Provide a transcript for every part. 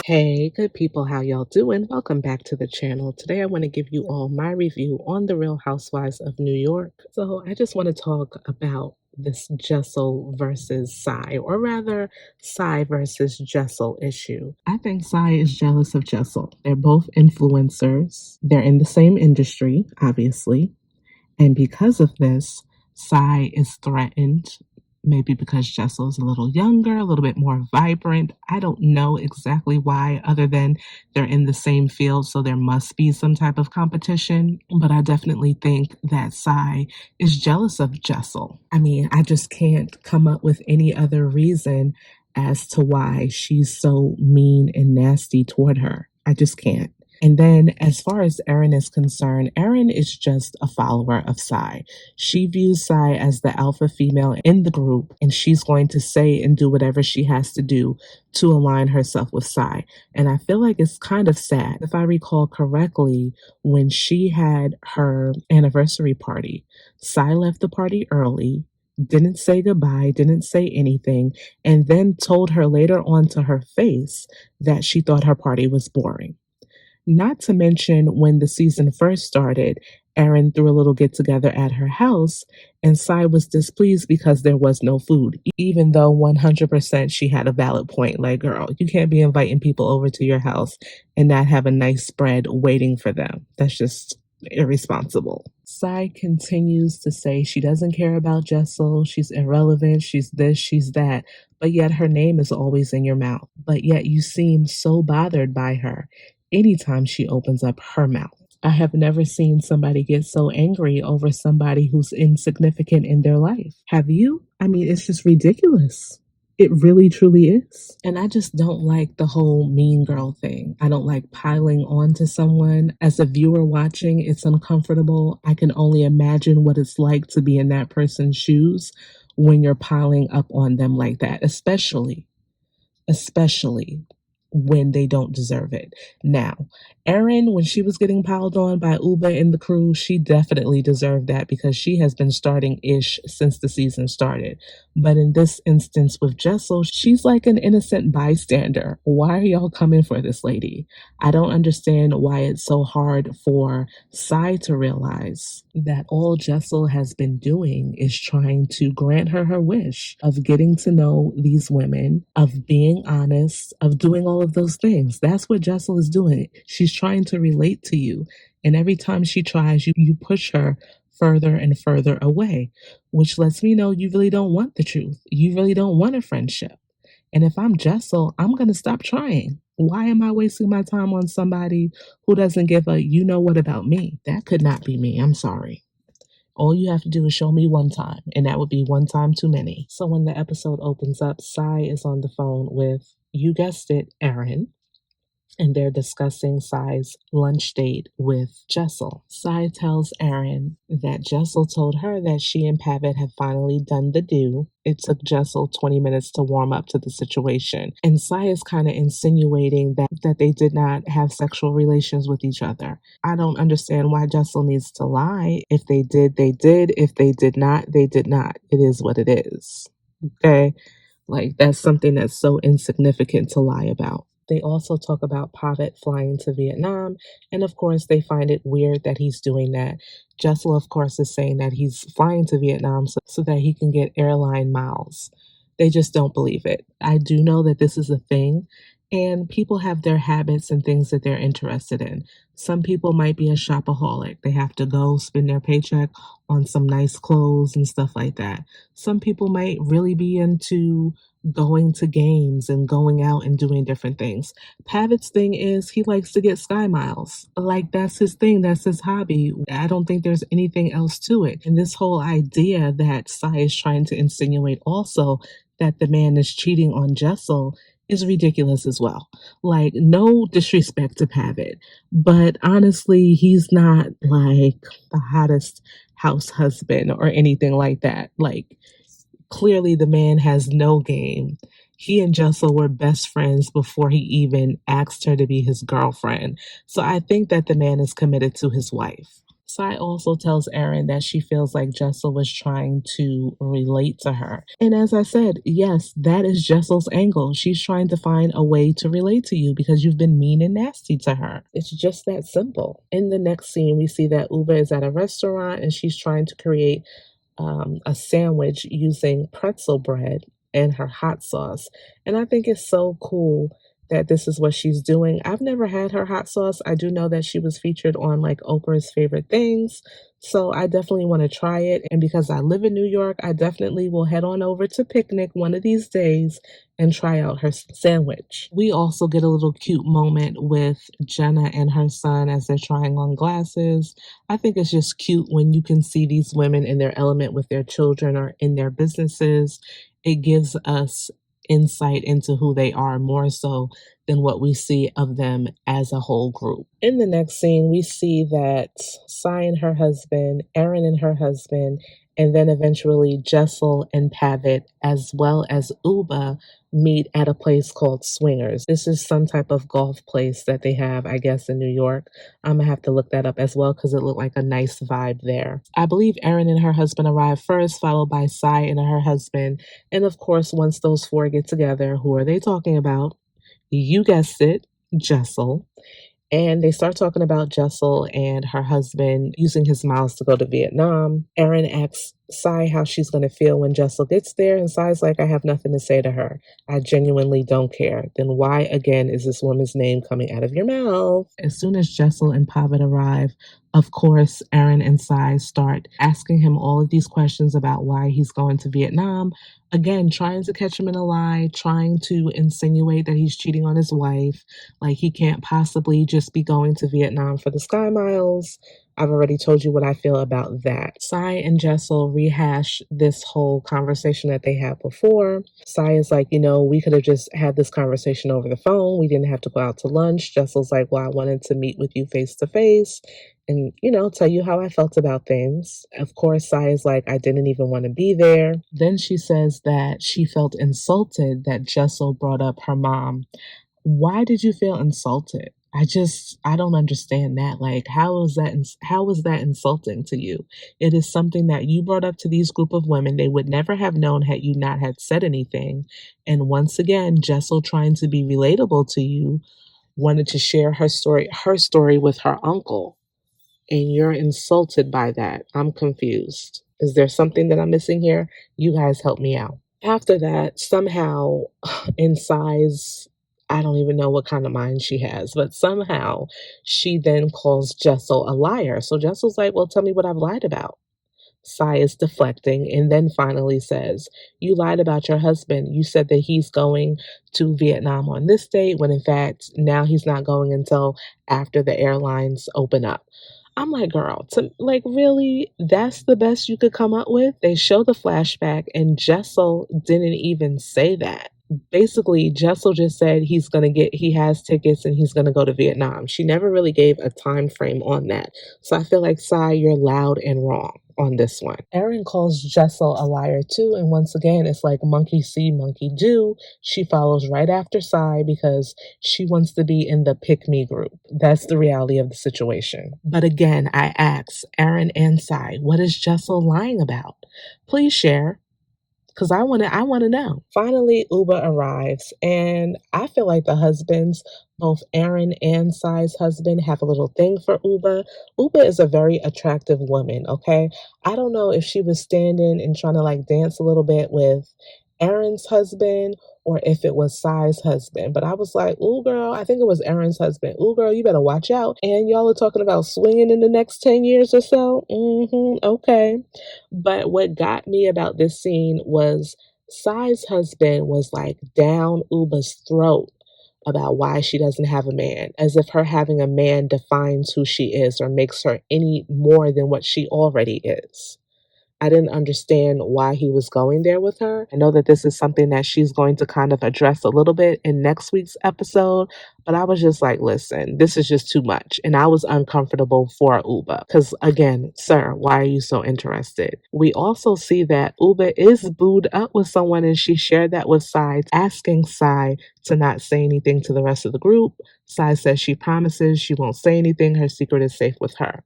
Hey, good people, how y'all doing? Welcome back to the channel. Today I want to give you all my review on the Real Housewives of New York. So I just want to talk about this Jessel versus Sai, or rather Sai versus Jessel issue. I think Sai is jealous of Jessel. They're both influencers. They're in the same industry, obviously. And because of this, Sai is threatened, maybe because Jessel's a little younger, a little bit more vibrant. I don't know exactly why, other than they're in the same field, so there must be some type of competition. But I definitely think that Sai is jealous of Jessel. I mean, I just can't come up with any other reason as to why she's so mean and nasty toward her. I just can't. And then, as far as Erin is concerned, Erin is just a follower of Sai. She views Sai as the alpha female in the group, and she's going to say and do whatever she has to do to align herself with Sai. And I feel like it's kind of sad. If I recall correctly, when she had her anniversary party, Sai left the party early, didn't say goodbye, didn't say anything, and then told her later on to her face that she thought her party was boring. Not to mention, when the season first started, Erin threw a little get together at her house, and Sai was displeased because there was no food, even though 100% she had a valid point. Like, girl, you can't be inviting people over to your house and not have a nice spread waiting for them. That's just irresponsible. Sai continues to say she doesn't care about Jessel, she's irrelevant, she's this, she's that, but yet her name is always in your mouth. But yet you seem so bothered by her anytime she opens up her mouth. I have never seen somebody get so angry over somebody who's insignificant in their life. Have you? I mean, it's just ridiculous. It really truly is. And I just don't like the whole mean girl thing. I don't like piling on to someone. As a viewer watching, it's uncomfortable. I can only imagine what it's like to be in that person's shoes when you're piling up on them like that, especially when they don't deserve it. Now, Erin, when she was getting piled on by Ubah and the crew, she definitely deserved that because she has been starting ish since the season started. But in this instance with Jessel, she's like an innocent bystander. Why are y'all coming for this lady? I don't understand why it's so hard for Sai to realize that all Jessel has been doing is trying to grant her her wish of getting to know these women, of being honest, of doing all of those things. That's what Jessel is doing. She's trying to relate to you. And every time she tries, you push her further and further away, which lets me know you really don't want the truth. You really don't want a friendship. And if I'm Jessel, I'm going to stop trying. Why am I wasting my time on somebody who doesn't give a you know what about me? That could not be me. I'm sorry. All you have to do is show me one time, and that would be one time too many. So when the episode opens up, Sai is on the phone with, you guessed it, Erin, and they're discussing Sai's lunch date with Jessel. Sai tells Erin that Jessel told her that she and Pavit have finally done the do. It took Jessel 20 minutes to warm up to the situation. And Sai is kind of insinuating that they did not have sexual relations with each other. I don't understand why Jessel needs to lie. If they did, they did. If they did not, they did not. It is what it is. Okay? Like, that's something that's so insignificant to lie about. They also talk about Pavit flying to Vietnam, and of course, they find it weird that he's doing that. Jessel, of course, is saying that he's flying to Vietnam so that he can get airline miles. They just don't believe it. I do know that this is a thing, and people have their habits and things that they're interested in. Some people might be a shopaholic. They have to go spend their paycheck on some nice clothes and stuff like that. Some people might really be into going to games and going out and doing different things. Pavit's thing is he likes to get sky miles. Like, that's his thing. That's his hobby. I don't think there's anything else to it. And this whole idea that Sai is trying to insinuate also that the man is cheating on Jessel is ridiculous as well. Like, no disrespect to Pavit, but honestly, he's not like the hottest house husband or anything like that. Like, clearly the man has no game. He and Jessel were best friends before he even asked her to be his girlfriend. So I think that the man is committed to his wife. Sai also tells Erin that she feels like Jessel was trying to relate to her. And as I said, yes, that is Jessel's angle. She's trying to find a way to relate to you because you've been mean and nasty to her. It's just that simple. In the next scene, we see that Ubah is at a restaurant and she's trying to create a sandwich using pretzel bread and her hot sauce. And I think it's so cool that this is what she's doing. I've never had her hot sauce. I do know that she was featured on like Oprah's Favorite Things. So I definitely want to try it. And because I live in New York, I definitely will head on over to Picnic one of these days and try out her sandwich. We also get a little cute moment with Jenna and her son as they're trying on glasses. I think it's just cute when you can see these women in their element with their children or in their businesses. It gives us insight into who they are more so than what we see of them as a whole group. In the next scene, we see that Sai and her husband, Erin and her husband, and then eventually Jessel and Pavit, as well as Ubah, meet at a place called Swingers. This is some type of golf place that they have, I guess, in New York. I'm gonna have to look that up as well because it looked like a nice vibe there. I believe Erin and her husband arrive first, followed by Sai and her husband. And of course, once those four get together, who are they talking about? You guessed it, Jessel. And they start talking about Jessel and her husband using his miles to go to Vietnam. Erin asks Sai how she's going to feel when Jessel gets there, and Sai's like, I have nothing to say to her. I genuinely don't care. Then why again is this woman's name coming out of your mouth? As soon as Jessel and Pavit arrive, of course, Erin and Sai start asking him all of these questions about why he's going to Vietnam. Again, trying to catch him in a lie, trying to insinuate that he's cheating on his wife, like he can't possibly just be going to Vietnam for the Sky Miles. I've already told you what I feel about that. Sai and Jessel rehash this whole conversation that they had before. Sai is like, we could have just had this conversation over the phone. We didn't have to go out to lunch. Jessel's like, well, I wanted to meet with you face to face and, tell you how I felt about things. Of course, Sai is like, I didn't even want to be there. Then she says that she felt insulted that Jessel brought up her mom. Why did you feel insulted? I don't understand that. Like, how was that insulting to you? It is something that you brought up to these group of women. They would never have known had you not had said anything. And once again, Jessel, trying to be relatable to you, wanted to share her story with her uncle. And you're insulted by that. I'm confused. Is there something that I'm missing here? You guys help me out. After that, somehow in Sai's, I don't even know what kind of mind she has, but somehow she then calls Jessel a liar. So Jessel's like, well, tell me what I've lied about. Sai is deflecting and then finally says, you lied about your husband. You said that he's going to Vietnam on this date when in fact now he's not going until after the airlines open up. I'm like, girl, really, that's the best you could come up with? They show the flashback and Jessel didn't even say that. Basically, Jessel just said he has tickets and he's gonna go to Vietnam. She never really gave a time frame on that. So I feel like, Sai, you're loud and wrong on this one. Erin calls Jessel a liar too, and once again, it's like monkey see, monkey do. She follows right after Sai because she wants to be in the pick me group. That's the reality of the situation. But again, I ask Erin and Sai, what is Jessel lying about? Please share because I want to know. Finally, Ubah arrives, and I feel like the husbands, both Erin and Sai's husband, have a little thing for Ubah. Ubah is a very attractive woman, okay? I don't know if she was standing and trying to like dance a little bit with Erin's husband or if it was Sai's husband. But I was like, ooh, girl, I think it was Erin's husband. Ooh, girl, you better watch out. And y'all are talking about swinging in the next 10 years or so. Okay. But what got me about this scene was Sai's husband was like down Ubah's throat about why she doesn't have a man, as if her having a man defines who she is or makes her any more than what she already is. I didn't understand why he was going there with her. I know that this is something that she's going to kind of address a little bit in next week's episode, but I was just like, listen, this is just too much. And I was uncomfortable for Ubah because, again, sir, why are you so interested? We also see that Ubah is booed up with someone and she shared that with Sai, asking Sai to not say anything to the rest of the group. Sai says she promises she won't say anything. Her secret is safe with her.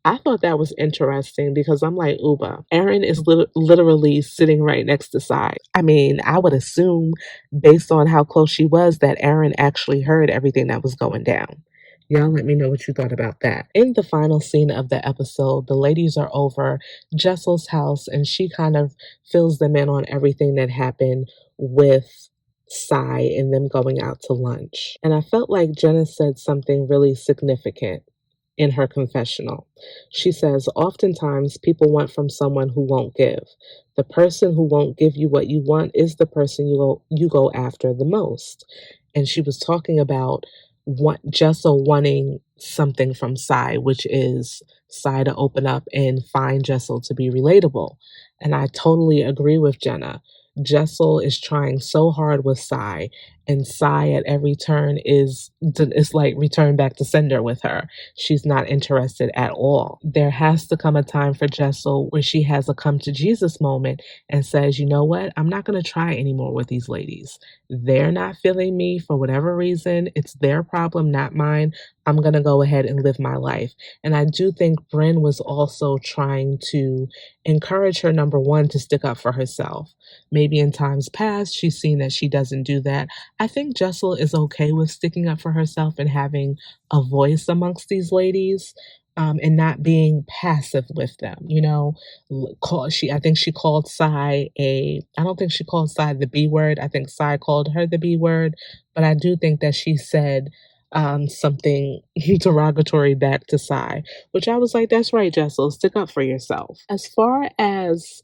I thought that was interesting because I'm like, Ubah, Aaron is literally sitting right next to Sai. I mean, I would assume, based on how close she was, that Aaron actually heard everything that was going down. Y'all let me know what you thought about that. In the final scene of the episode, the ladies are over Jessel's house and she kind of fills them in on everything that happened with Sai and them going out to lunch. And I felt like Jenna said something really significant in her confessional. She says, oftentimes people want from someone who won't give. The person who won't give you what you want is the person you go after the most. And she was talking about Jessel wanting something from Sai, which is Sai to open up and find Jessel to be relatable. And I totally agree with Jenna. Jessel is trying so hard with Sai, and Sai at every turn is like return back to sender with her. She's not interested at all. There has to come a time for Jessel where she has a come to Jesus moment and says, you know what? I'm not going to try anymore with these ladies. They're not feeling me for whatever reason. It's their problem, not mine. I'm going to go ahead and live my life. And I do think Brynn was also trying to encourage her, number one, to stick up for herself. Maybe in times past, she's seen that she doesn't do that. I think Jessel is okay with sticking up for herself and having a voice amongst these ladies. And not being passive with them, you know. I think she called Sai I don't think she called Sai the B word. I think Sai called her the B word, but I do think that she said something derogatory back to Sai, which I was like, that's right, Jessel, stick up for yourself. As far as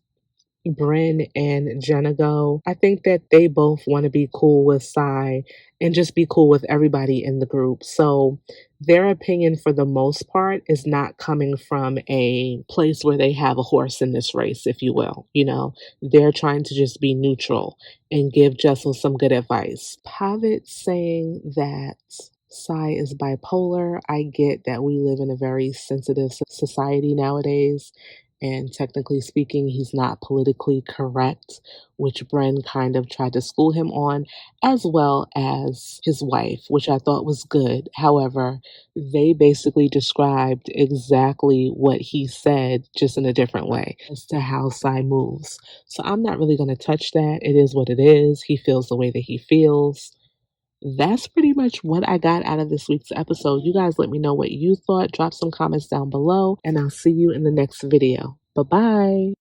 Brynn and Jenna go, I think that they both want to be cool with Sai and just be cool with everybody in the group. So their opinion, for the most part, is not coming from a place where they have a horse in this race, if you will. You know, they're trying to just be neutral and give Jessel some good advice. Pavit saying that Sai is bipolar. I get that we live in a very sensitive society nowadays, and technically speaking, he's not politically correct, which Brynn kind of tried to school him on, as well as his wife, which I thought was good. However, they basically described exactly what he said, just in a different way, as to how Sai moves. So I'm not really going to touch that. It is what it is. He feels the way that he feels. That's pretty much what I got out of this week's episode. You guys let me know what you thought. Drop some comments down below, and I'll see you in the next video. Bye-bye.